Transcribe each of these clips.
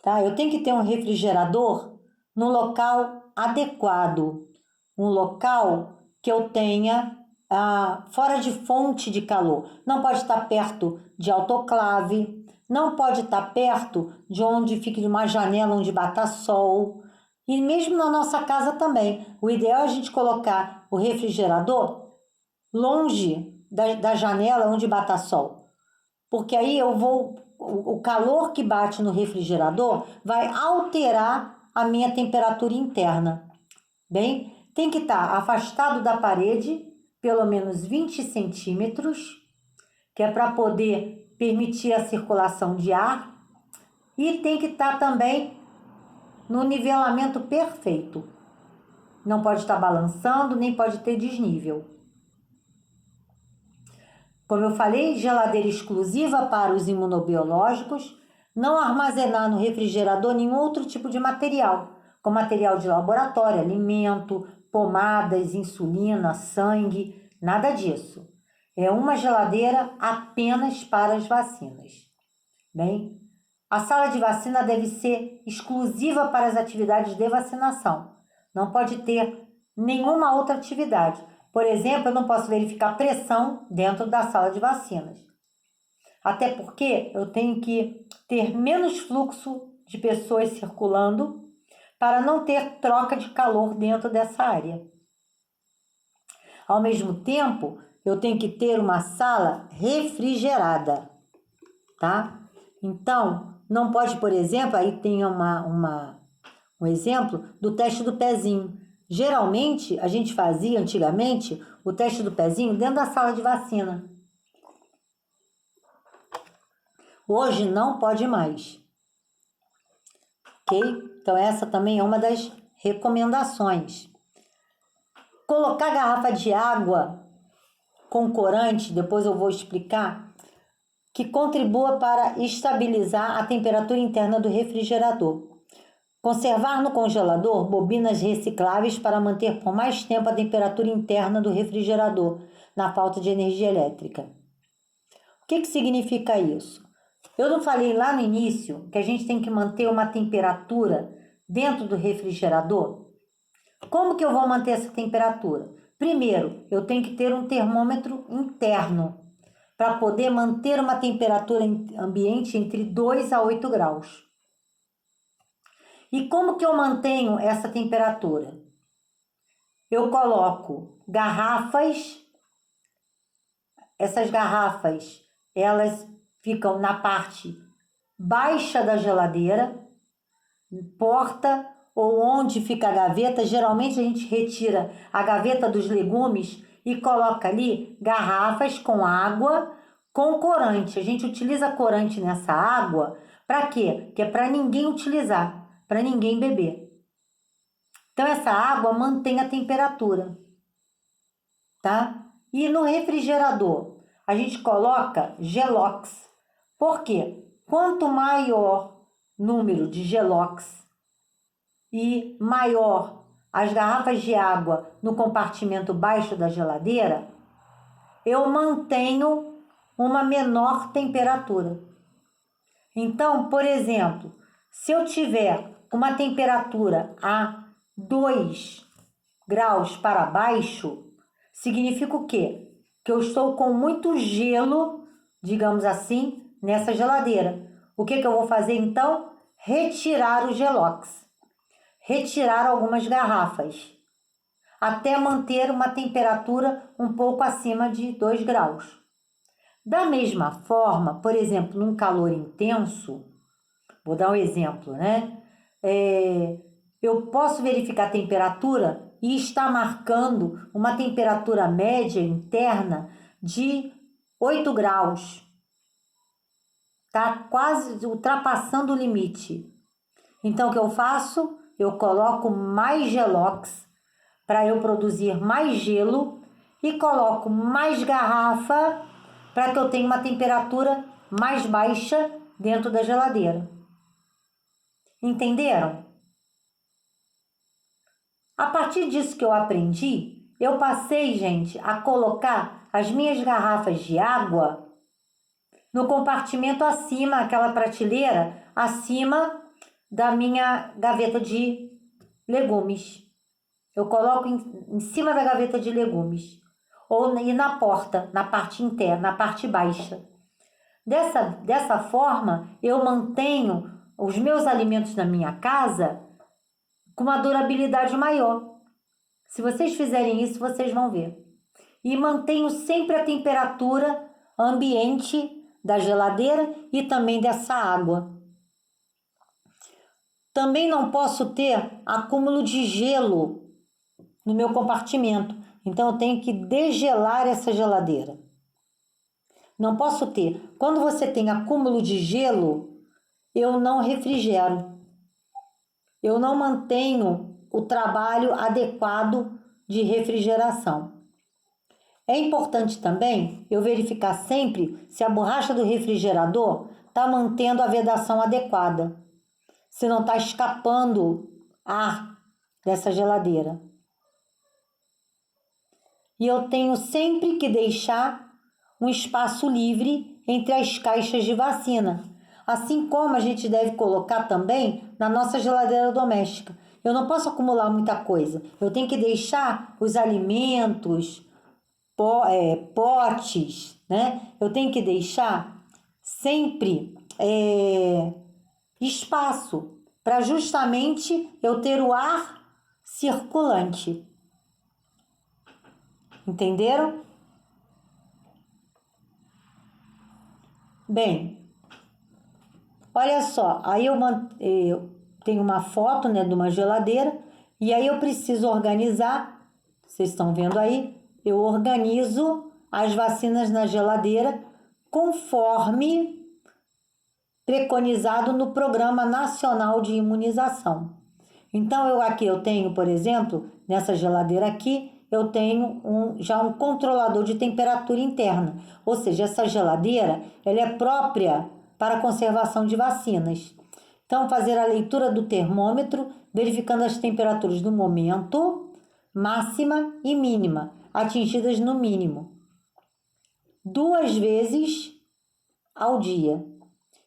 tá? Eu tenho que ter um refrigerador no local adequado, um local que eu tenha fora de fonte de calor. Não pode estar perto de autoclave, não pode estar perto de onde fique uma janela onde bata sol. E mesmo na nossa casa também. O ideal é a gente colocar o refrigerador longe da janela onde bata sol. Porque aí o calor que bate no refrigerador vai alterar a minha temperatura interna. Bem, tem que estar afastado da parede, pelo menos 20 centímetros, que é para poder permitir a circulação de ar, e tem que estar também no nivelamento perfeito. Não pode estar balançando, nem pode ter desnível. Como eu falei, geladeira exclusiva para os imunobiológicos, não armazenar no refrigerador nenhum outro tipo de material, como material de laboratório, alimento, pomadas, insulina, sangue, nada disso. É uma geladeira apenas para as vacinas. Bem, a sala de vacina deve ser exclusiva para as atividades de vacinação. Não pode ter nenhuma outra atividade. Por exemplo, eu não posso verificar pressão dentro da sala de vacinas. Até porque eu tenho que ter menos fluxo de pessoas circulando para não ter troca de calor dentro dessa área. Ao mesmo tempo, eu tenho que ter uma sala refrigerada, tá? Então, não pode, por exemplo, aí tem um exemplo do teste do pezinho. Geralmente, a gente fazia antigamente o teste do pezinho dentro da sala de vacina. Hoje não pode mais. Ok? Então, essa também é uma das recomendações. Colocar garrafa de água com corante, depois eu vou explicar, que contribua para estabilizar a temperatura interna do refrigerador. Conservar no congelador bobinas recicláveis para manter por mais tempo a temperatura interna do refrigerador, na falta de energia elétrica. O que significa isso? Eu não falei lá no início que a gente tem que manter uma temperatura dentro do refrigerador? Como que eu vou manter essa temperatura? Primeiro, eu tenho que ter um termômetro interno para poder manter uma temperatura ambiente entre 2 a 8 graus. E como que eu mantenho essa temperatura? Eu coloco garrafas, essas garrafas, elas ficam na parte baixa da geladeira, porta ou onde fica a gaveta. Geralmente a gente retira a gaveta dos legumes e coloca ali garrafas com água, com corante. A gente utiliza corante nessa água, para quê? Que é para ninguém utilizar, para ninguém beber. Então, essa água mantém a temperatura, tá? E no refrigerador, a gente coloca Gelox. Por quê? Quanto maior número de Gelox e maior as garrafas de água no compartimento baixo da geladeira, eu mantenho uma menor temperatura. Então, por exemplo, se eu tiver uma temperatura a 2 graus para baixo, significa o quê? Que eu estou com muito gelo, digamos assim, nessa geladeira. O que eu vou fazer então? Retirar o Gelox. Retirar algumas garrafas, até manter uma temperatura um pouco acima de 2 graus. Da mesma forma, por exemplo, num calor intenso, vou dar um exemplo, né? Eu posso verificar a temperatura e está marcando uma temperatura média interna de 8 graus. Tá quase ultrapassando o limite. Então, o que eu faço? Eu coloco mais Gelox para eu produzir mais gelo e coloco mais garrafa para que eu tenha uma temperatura mais baixa dentro da geladeira. Entenderam? A partir disso que eu aprendi, eu passei, gente, a colocar as minhas garrafas de água no compartimento acima, aquela prateleira acima da minha gaveta de legumes. Eu coloco em cima da gaveta de legumes. E na porta, na parte interna, na parte baixa. Dessa forma, eu mantenho os meus alimentos na minha casa com uma durabilidade maior. Se vocês fizerem isso, vocês vão ver. E mantenho sempre a temperatura ambiente da geladeira e também dessa água. Também não posso ter acúmulo de gelo no meu compartimento. Então, eu tenho que degelar essa geladeira. Não posso ter. Quando você tem acúmulo de gelo, eu não refrigero. Eu não mantenho o trabalho adequado de refrigeração. É importante também eu verificar sempre se a borracha do refrigerador está mantendo a vedação adequada, se não está escapando ar dessa geladeira. E eu tenho sempre que deixar um espaço livre entre as caixas de vacina, assim como a gente deve colocar também na nossa geladeira doméstica. Eu não posso acumular muita coisa, eu tenho que deixar os alimentos, potes, né? Eu tenho que deixar sempre espaço para justamente eu ter o ar circulante. Entenderam? Bem, olha só, aí eu tenho uma foto, né, de uma geladeira e aí eu preciso organizar, vocês estão vendo aí, eu organizo as vacinas na geladeira conforme preconizado no Programa Nacional de Imunização. Então, eu tenho, por exemplo, nessa geladeira aqui, eu tenho já um controlador de temperatura interna. Ou seja, essa geladeira, ela é própria para a conservação de vacinas. Então, fazer a leitura do termômetro, verificando as temperaturas do momento, máxima e mínima, atingidas no mínimo 2 vezes ao dia.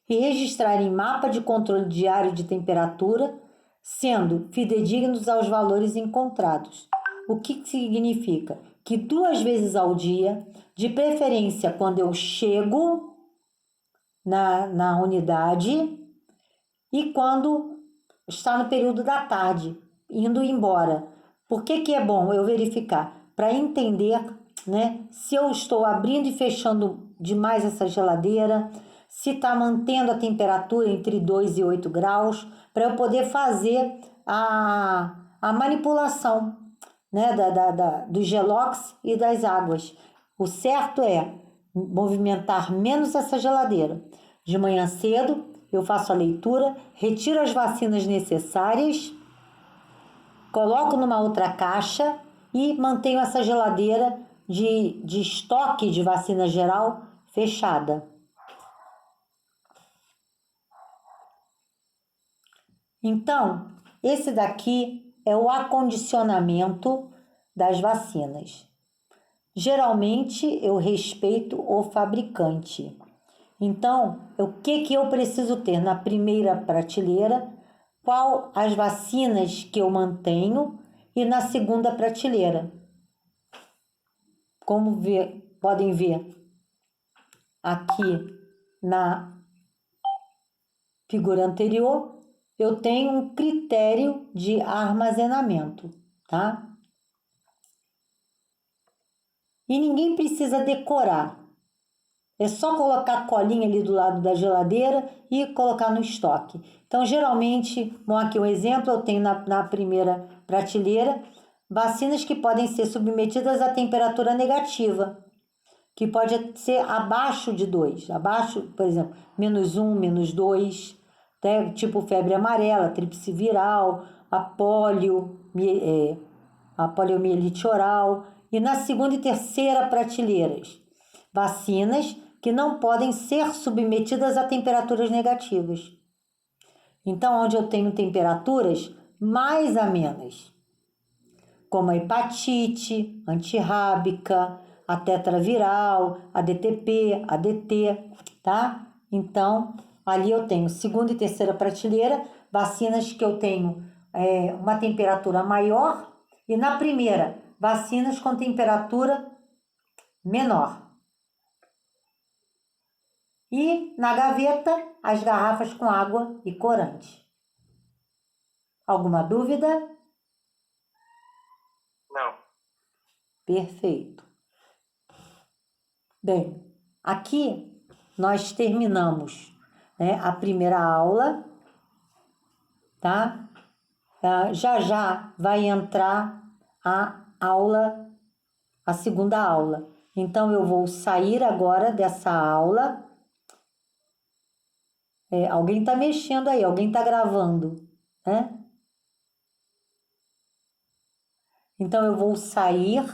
E registrar em mapa de controle diário de temperatura, sendo fidedignos aos valores encontrados. O que significa? Que 2 vezes ao dia, de preferência quando eu chego na unidade e quando está no período da tarde, indo embora. Por que é bom eu verificar? Para entender, né, se eu estou abrindo e fechando demais essa geladeira, se está mantendo a temperatura entre 2 e 8 graus, para eu poder fazer a manipulação, né, do gelox e das águas. O certo é movimentar menos essa geladeira. De manhã cedo, eu faço a leitura, retiro as vacinas necessárias, coloco numa outra caixa e mantenho essa geladeira de estoque de vacina geral fechada. Então, esse daqui é o acondicionamento das vacinas. Geralmente, eu respeito o fabricante. Então, o que eu preciso ter na primeira prateleira? Qual as vacinas que eu mantenho e na segunda prateleira. Como podem ver aqui na figura anterior, eu tenho um critério de armazenamento, tá? E ninguém precisa decorar. É só colocar a colinha ali do lado da geladeira e colocar no estoque. Então, geralmente, bom, aqui um exemplo, eu tenho na primeira prateleira vacinas que podem ser submetidas à temperatura negativa, que pode ser abaixo de 2, abaixo, por exemplo, -1, -2, né? Tipo febre amarela, tríplice viral, a poliomielite oral. E na segunda e terceira prateleiras, vacinas que não podem ser submetidas a temperaturas negativas. Então, onde eu tenho temperaturas mais amenas, como a hepatite, antirrábica, a tetraviral, a DTP, a DT, tá? Então, Ali eu tenho segunda e terceira prateleira, vacinas que eu tenho uma temperatura maior, e na primeira, vacinas com temperatura menor. E na gaveta, as garrafas com água e corante. Alguma dúvida? Não. Perfeito. Bem, aqui nós terminamos, né, a primeira aula, tá? Já já vai entrar a segunda aula. Então, eu vou sair agora dessa aula. Alguém está mexendo aí, alguém está gravando, né? Então, eu vou sair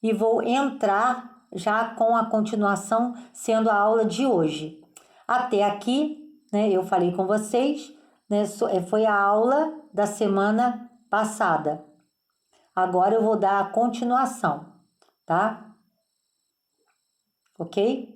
e vou entrar já com a continuação, sendo a aula de hoje. Até aqui, né, eu falei com vocês, né, foi a aula da semana passada. Agora eu vou dar a continuação, tá? Ok?